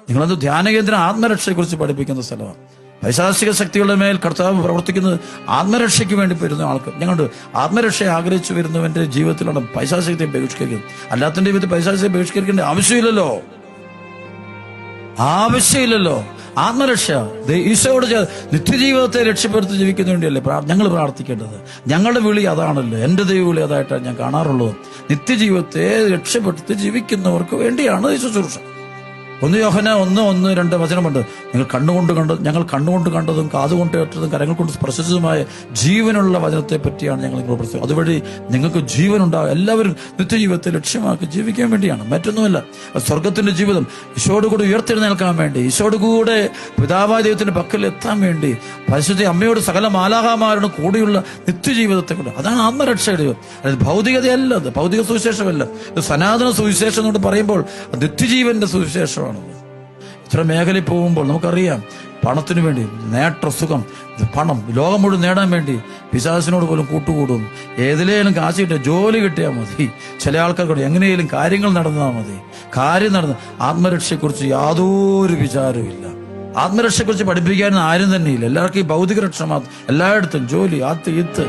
നിങ്ങളത് ധ്യാനകേന്ദ്രം ആത്മരക്ഷയെക്കുറിച്ച് പഠിപ്പിക്കുന്ന സ്ഥലമാണ്. പൈശാചിക ശക്തികളുടെ മേൽ കർത്താവ് പ്രവർത്തിക്കുന്നത് ആത്മരക്ഷയ്ക്ക് വേണ്ടി വരുന്ന ആൾക്ക്. ഞങ്ങളുടെ ആത്മരക്ഷയെ ആഗ്രഹിച്ചു വരുന്നവന്റെ ജീവിതത്തിലാണ് പൈശാചികത്തെ ബഹിഷ്കരിക്കുന്നത്. അല്ലാത്തതിന്റെ ജീവിതത്തിൽ പൈശാചികത്തെ ബഹിഷ്കരിക്കേണ്ട ആവശ്യമില്ലല്ലോ. ആത്മരക്ഷ ഈശോയോട് നിത്യജീവിതത്തെ രക്ഷപ്പെടുത്തി ജീവിക്കുന്ന വേണ്ടിയല്ലേ ഞങ്ങൾ പ്രാർത്ഥിക്കേണ്ടത്. ഞങ്ങളുടെ വിളി അതാണല്ലോ. എൻ്റെ ദൈവവിളി അതായിട്ടാണ് ഞാൻ കാണാറുള്ളത്. നിത്യജീവിതത്തെ രക്ഷപ്പെടുത്തി ജീവിക്കുന്നവർക്ക് വേണ്ടിയാണ് ഈ ശുശ്രൂഷ. 1 യോഹന്നാൻ 1:1-2 വചനമുണ്ട്. ഞങ്ങൾ കണ്ണുകൊണ്ട് കണ്ടതും കാതുകൊണ്ട് കേട്ടതും കരങ്ങൾ കൊണ്ട് സ്പർശിച്ചതുമായ ജീവനുള്ള വചനത്തെ പറ്റിയാണ് ഞങ്ങൾ നിങ്ങൾ പ്രസ്താവിച്ചത്. അതുവഴി നിങ്ങൾക്ക് ജീവനുണ്ടാകും. എല്ലാവരും നിത്യജീവിതത്തെ ലക്ഷ്യമാക്കി ജീവിക്കാൻ വേണ്ടിയാണ്, മറ്റൊന്നുമല്ല. സ്വർഗത്തിന്റെ ജീവിതം ഈശോയോട് കൂടെ ഉയർത്തെഴുന്നേൽക്കാൻ വേണ്ടി, ഈശോയോട് കൂടെ പിതാവായ ദൈവത്തിന്റെ പക്കൽ എത്താൻ വേണ്ടി, പരിശുദ്ധ അമ്മയോട് സകല മാലാഖമാരോടും കൂടിയുള്ള നിത്യജീവിതത്തെ കൊണ്ട്, അതാണ് ആത്മരക്ഷയുടെ. അതായത് ഭൗതികതയല്ല, അത് ഭൗതിക സുവിശേഷമല്ല. ഇത് സനാതന സുവിശേഷം എന്നോട് പറയുമ്പോൾ നിത്യജീവന്റെ സുവിശേഷമാണ്. ഇത്ര മേഖലയിൽ പോകുമ്പോൾ നമുക്കറിയാം, പണത്തിനു വേണ്ടി സുഖം, പണം, ലോകം മുഴുവൻ നേടാൻ വേണ്ടി പിശാചിനോട് പോലും കൂട്ടുകൂടും. ഏതിലേലും കാശ് കിട്ടിയ ജോലി കിട്ടിയാൽ മതി. ചില ആൾക്കാർക്കൂടെ എങ്ങനെയും കാര്യങ്ങൾ നടന്നാൽ മതി. ആത്മരക്ഷയെക്കുറിച്ച് യാതൊരു വിചാരവും ഇല്ല. ആത്മരക്ഷയെക്കുറിച്ച് പഠിപ്പിക്കാൻ ആരും തന്നെയില്ല. എല്ലാവർക്കും ഈ ഭൗതിക രക്ഷ മാത്രം. എല്ലായിടത്തും ജോലി, ഇത്